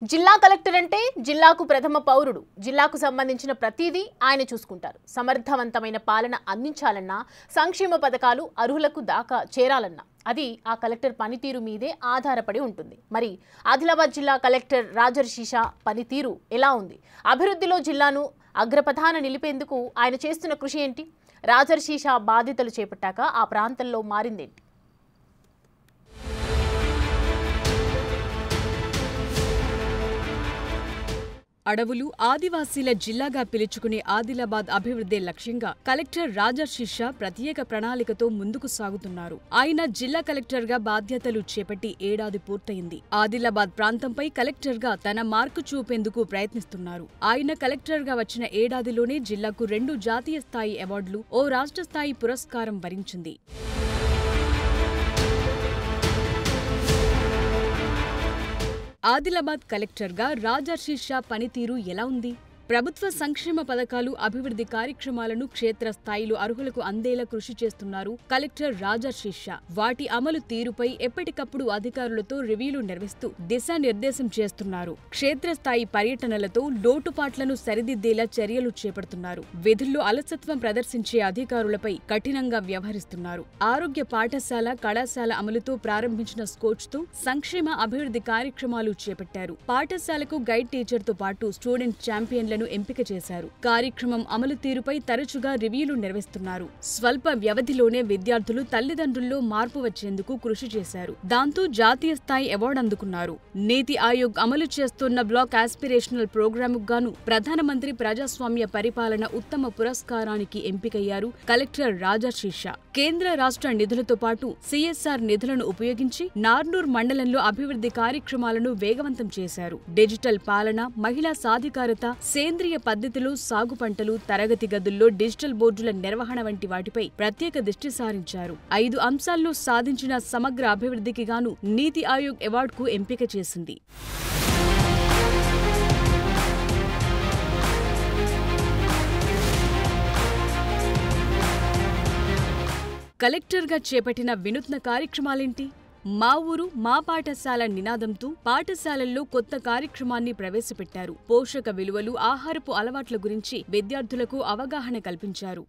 జిల్లా కలెక్టర్ అంటే జిల్లాకు ప్రథమ పౌరుడు. జిల్లాకు సంబంధించిన ప్రతిదీ ఆయన చూసుకుంటారు. సమర్థవంతమైన పాలన అందించాలన్నా, సంక్షేమ పథకాలు అర్హులకు దాకా చేరాలన్నా అది ఆ కలెక్టర్ పనితీరు మీదే ఆధారపడి ఉంటుంది. మరి ఆదిలాబాద్ జిల్లా కలెక్టర్ రాజర్షిషా పనితీరు ఎలా ఉంది? అభివృద్ధిలో జిల్లాను అగ్రపథాన నిలిపేందుకు ఆయన చేస్తున్న కృషి ఏంటి? రాజర్షిషా బాధ్యతలు చేపట్టాక ఆ ప్రాంతంలో మారిందేంటి? అడవులు, ఆదివాసీల జిల్లాగా పిలుచుకునే ఆదిలాబాద్ అభివృద్ధి లక్ష్యంగా కలెక్టర్ రాజర్షిషా ప్రత్యేక ప్రణాళికతో ముందుకు సాగుతున్నారు. ఆయన జిల్లా కలెక్టర్గా బాధ్యతలు చేపట్టి ఏడాది పూర్తయింది. ఆదిలాబాద్ ప్రాంతంపై కలెక్టర్గా తన మార్కు చూపేందుకు ప్రయత్నిస్తున్నారు. ఆయన కలెక్టర్గా వచ్చిన ఏడాదిలోనే జిల్లాకు 2 జాతీయ స్థాయి అవార్డులు, ఓ రాష్ట్ర స్థాయి పురస్కారం వరించింది. ఆదిలాబాద్ కలెక్టర్గా రాజర్షిషా పనితీరు ఎలా ఉంది? ప్రభుత్వ సంక్షేమ పథకాలు, అభివృద్ధి కార్యక్రమాలను క్షేత్రస్థాయిలో అర్హులకు అందేలా కృషి చేస్తున్నారు కలెక్టర్ రాజర్షిషా. వాటి అమలు తీరుపై ఎప్పటికప్పుడు అధికారులతో రివ్యూలు నిర్వహిస్తూ దిశానిర్దేశం చేస్తున్నారు. క్షేత్రస్థాయి పర్యటనలతో లోటుపాట్లను సరిదిద్దేలా చర్యలు చేపడుతున్నారు. విధుల్లో అలసత్వం ప్రదర్శించే అధికారులపై కఠినంగా వ్యవహరిస్తున్నారు. ఆరోగ్య పాఠశాల, కళాశాల అమలుతో ప్రారంభించిన స్కోచ్తో సంక్షేమ అభివృద్ధి కార్యక్రమాలు చేపట్టారు. పాఠశాలకు గైడ్ టీచర్తో పాటు స్టూడెంట్ ఛాంపియన్ల ఎంపిక చేశారు. కార్యక్రమం అమలు తీరుపై తరచుగా రివ్యూలు నిర్వహిస్తున్నారు. స్వల్ప వ్యవధిలోనే విద్యార్థులు, తల్లిదండ్రుల్లో మార్పు వచ్చేందుకు కృషి చేశారు. దాంతో జాతీయ స్థాయి అవార్డు అందుకున్నారు. నీతి ఆయోగ్ అమలు చేస్తున్న బ్లాక్ ఆస్పిరేషనల్ ప్రోగ్రాముకు గాను ప్రధానమంత్రి ప్రజాస్వామ్య పరిపాలన ఉత్తమ పురస్కారానికి ఎంపికయ్యారు కలెక్టర్ రాజర్షిషా. కేంద్ర రాష్ట్ర నిధులతో పాటు సిఎస్ఆర్ నిధులను ఉపయోగించి నార్నూర్ మండలంలో అభివృద్ధి కార్యక్రమాలను వేగవంతం చేశారు. డిజిటల్ పాలన, మహిళా సాధికారత, సేంద్రియ పద్ధతిలో సాగు పంటలు, తరగతి గదుల్లో డిజిటల్ బోర్డుల నిర్వహణ వంటి వాటిపై ప్రత్యేక దృష్టి సారించారు. 5 అంశాల్లో సాధించిన సమగ్ర అభివృద్ధికి గాను నీతి ఆయోగ్ అవార్డుకు ఎంపిక చేసింది. కలెక్టర్గా చేపట్టిన వినూత్న కార్యక్రమాలేంటి? మా ఊరు మా పాఠశాల నినాదంతో పాఠశాలల్లో కొత్త కార్యక్రమాన్ని ప్రవేశపెట్టారు. పోషక విలువలు, ఆహారపు అలవాట్ల గురించి విద్యార్థులకు అవగాహన కల్పించారు.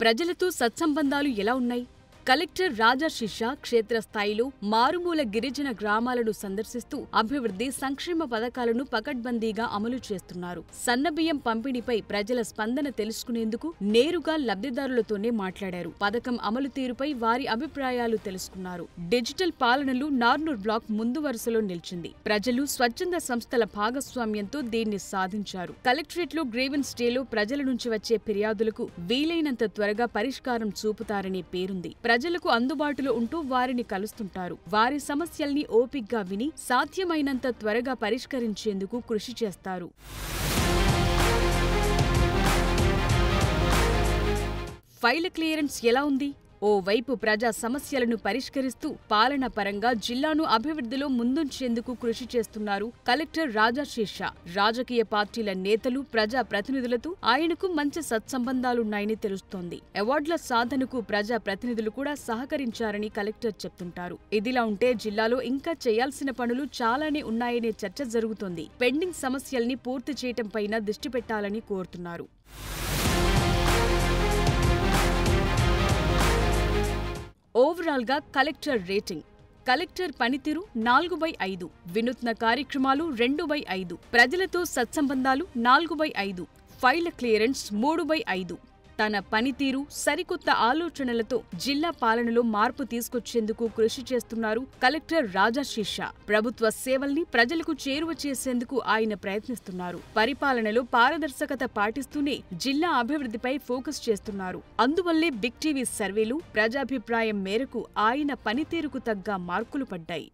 ప్రజలతో సత్సంబంధాలు ఎలా ఉన్నాయి? కలెక్టర్ రాజర్షిషా క్షేత్రస్థాయిలో మారుమూల గిరిజన గ్రామాలను సందర్శిస్తూ అభివృద్ధి, సంక్షేమ పథకాలను పకడ్బందీగా అమలు చేస్తున్నారు. సన్నబియ్యం పంపిణీపై ప్రజల స్పందన తెలుసుకునేందుకు నేరుగా లబ్ధిదారులతోనే మాట్లాడారు. పథకం అమలు తీరుపై వారి అభిప్రాయాలు తెలుసుకున్నారు. డిజిటల్ పాలనలో నార్నూర్ బ్లాక్ ముందు వరుసలో నిలిచింది. ప్రజలు, స్వచ్ఛంద సంస్థల భాగస్వామ్యంతో దీన్ని సాధించారు. కలెక్టరేట్లో గ్రీవెన్స్ డేలో ప్రజల నుంచి వచ్చే ఫిర్యాదులకు వీలైనంత త్వరగా పరిష్కారం చూపుతారనే పేరుంది. ప్రజలకు అందుబాటులో ఉంటూ వారిని కలుస్తుంటారు. వారి సమస్యల్ని ఓపిగ్గా విని సాధ్యమైనంత త్వరగా పరిష్కరించేందుకు కృషి చేస్తారు. ఫైల్ క్లియరెన్స్ ఎలా ఉంది? ఓవైపు ప్రజా సమస్యలను పరిష్కరిస్తూ పాలన పరంగా జిల్లాను అభివృద్ధిలో ముందుంచేందుకు కృషి చేస్తున్నారు కలెక్టర్ రాజర్షిషా. రాజకీయ పార్టీల నేతలు, ప్రజా ప్రతినిధులతో ఆయనకు మంచి సత్సంబంధాలున్నాయని తెలుస్తోంది. అవార్డుల సాధనకు ప్రజా ప్రతినిధులు కూడా సహకరించారని కలెక్టర్ చెప్తుంటారు. ఇదిలా ఉంటే జిల్లాలో ఇంకా చేయాల్సిన పనులు చాలానే ఉన్నాయనే చర్చ జరుగుతోంది. పెండింగ్ సమస్యల్ని పూర్తి చేయటంపైన దృష్టి పెట్టాలని కోరుతున్నారు. ఓవరాల్గా కలెక్టర్ రేటింగ్: కలెక్టర్ పనితీరు 4/5, వినూత్న కార్యక్రమాలు 2/5, ప్రజలతో సత్సంబంధాలు 4/5, ఫైళ్ల క్లియరెన్స్ 3/5. తన పనితీరు, సరికొత్త ఆలోచనలతో జిల్లా పాలనలో మార్పు తీసుకొచ్చేందుకు కృషి చేస్తున్నారు కలెక్టర్ రాజర్షిషా. ప్రభుత్వ సేవల్ని ప్రజలకు చేరువ చేసేందుకు ఆయన ప్రయత్నిస్తున్నారు. పరిపాలనలో పారదర్శకత పాటిస్తూనే జిల్లా అభివృద్ధిపై ఫోకస్ చేస్తున్నారు. అందువల్లే బిగ్ టీవీ సర్వేలు ప్రజాభిప్రాయం మేరకు ఆయన పనితీరుకు తగ్గ మార్కులు పడ్డాయి.